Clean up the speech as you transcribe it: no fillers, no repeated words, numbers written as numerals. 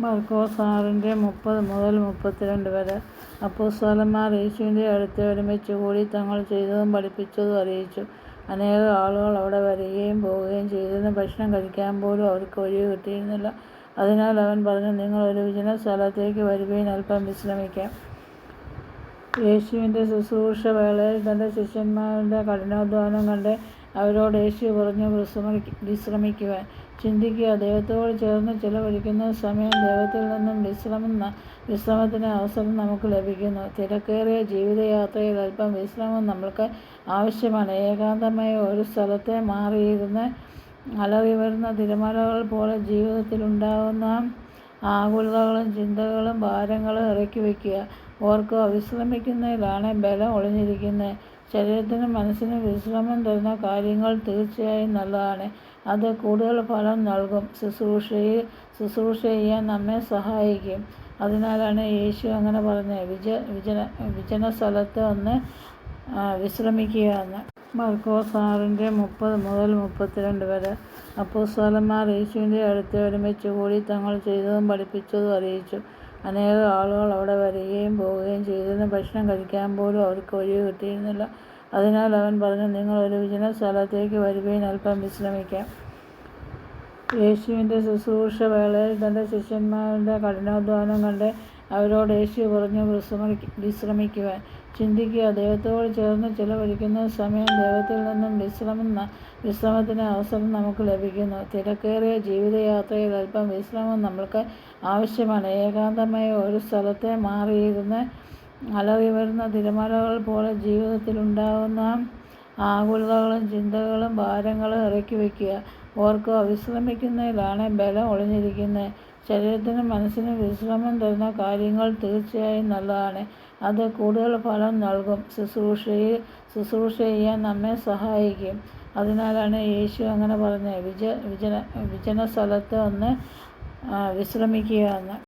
മർക്കോസ് 6:30-32 വരെ. അപ്പോസ്തലന്മാർ യേശുവിന്റെ അടുത്ത് ഒരുമിച്ച് കൂടി തങ്ങൾ ചെയ്തതും പഠിപ്പിച്ചതും അറിയിച്ചു. അനേകം ആളുകൾ അവിടെ വരികയും പോവുകയും ചെയ്തിരുന്നു. ഭക്ഷണം കഴിക്കാൻ പോലും അവർക്ക് ഒഴിവ് കിട്ടിയിരുന്നില്ല. അതിനാൽ അവൻ പറഞ്ഞു, നിങ്ങൾ ഒരു വിജനസ്ഥലത്തേക്ക് വരുവിൻ, അല്പം വിശ്രമിക്കാം. യേശുവിന്റെ ശുശ്രൂഷ വേളയിൽ തന്റെ ശിഷ്യന്മാരുടെ കഠിനാധ്വാനം കണ്ട് അവരോട് യേശു പറഞ്ഞു, വിശ്രമിക്കുവാൻ. ചിന്തിക്കുക, ദൈവത്തോട് ചേർന്ന് ചിലവഴിക്കുന്ന സമയം ദൈവത്തിൽ നിന്നും വിശ്രമത്തിന് അവസരം നമുക്ക് ലഭിക്കുന്നു. തിരക്കേറിയ ജീവിതയാത്രയിൽ അല്പം വിശ്രമം നമ്മൾക്ക് ആവശ്യമാണ്. ഏകാന്തമായ ഒരു സ്ഥലത്ത് മാറിയിരുന്ന് അലറിവരുന്ന തിരമാലകൾ പോലെ ജീവിതത്തിലുണ്ടാകുന്ന ആകുലതകളും ചിന്തകളും ഭാരങ്ങളും ഇറക്കി വയ്ക്കുക. ഓർക്കുക, വിശ്രമിക്കുന്നതിലാണ് ബലം ഒളിഞ്ഞിരിക്കുന്നത്. ശരീരത്തിനും മനസ്സിനും വിശ്രമം തരുന്ന കാര്യങ്ങൾ തീർച്ചയായും നല്ലതാണ്. അത് കൂടുതൽ ഫലം നൽകും, ശുശ്രൂഷ ചെയ്യാൻ നമ്മെ സഹായിക്കും. അതിനാലാണ് യേശു അങ്ങനെ പറഞ്ഞത്, വിജനസ്ഥലത്ത് ഒന്ന് വിശ്രമിക്കുക എന്ന്. മർക്കോസ് 6:30-32 വരെ. അപ്പോസ്തലന്മാർ യേശുവിന്റെ അടുത്ത് ഒരുമിച്ച് കൂടി തങ്ങൾ ചെയ്തതും പഠിപ്പിച്ചതും അറിയിച്ചു. അനേകം ആളുകൾ അവിടെ വരികയും പോവുകയും ചെയ്തിരുന്നു. ഭക്ഷണം കഴിക്കാൻ പോലും അവർക്ക് ഒഴിവ് കിട്ടിയിരുന്നില്ല. അതിനാൽ അവൻ പറഞ്ഞു, നിങ്ങൾ ഒരു വിജനസ്ഥലത്തേക്ക് വരുവിൻ, അല്പം വിശ്രമിക്കാം. യേശുവിന്റെ ശുശ്രൂഷ വേളയിൽ തന്റെ ശിഷ്യന്മാരുടെ കഠിനാധ്വാനം കണ്ട് അവരോട് യേശു പറഞ്ഞു, വിശ്രമിക്കുവാൻ. ചിന്തിക്കുക, ദൈവത്തോട് ചേർന്ന് ചിലവഴിക്കുന്ന സമയം ദൈവത്തിൽ നിന്നും വിശ്രമത്തിന് അവസരം നമുക്ക് ലഭിക്കുന്നു. തിരക്കേറിയ ജീവിതയാത്രയിൽ അല്പം വിശ്രമം നമ്മൾക്ക് ആവശ്യമാണ്. ഏകാന്തമായ ഒരു സ്ഥലത്ത് മാറിയിരുന്ന് അലറിവരുന്ന തിരമാലകൾ പോലെ ജീവിതത്തിലുണ്ടാകുന്ന ആകുലതകളും ചിന്തകളും ഭാരങ്ങളും ഇറക്കി വയ്ക്കുക. ഓർക്കുക, വിശ്രമിക്കുന്നതിലാണ് ബലം ഒളിഞ്ഞിരിക്കുന്നത്. ശരീരത്തിനും മനസ്സിനും വിശ്രമം തരുന്ന കാര്യങ്ങൾ തീർച്ചയായും നല്ലതാണ്. അത് കൂടുതൽ ഫലം നൽകും, ശുശ്രൂഷ ചെയ്യാൻ നമ്മെ സഹായിക്കും. അതിനാലാണ് യേശു അങ്ങനെ പറഞ്ഞത്, വിജനസ്ഥലത്ത് ഒന്ന് വിശ്രമിക്കുക എന്ന്.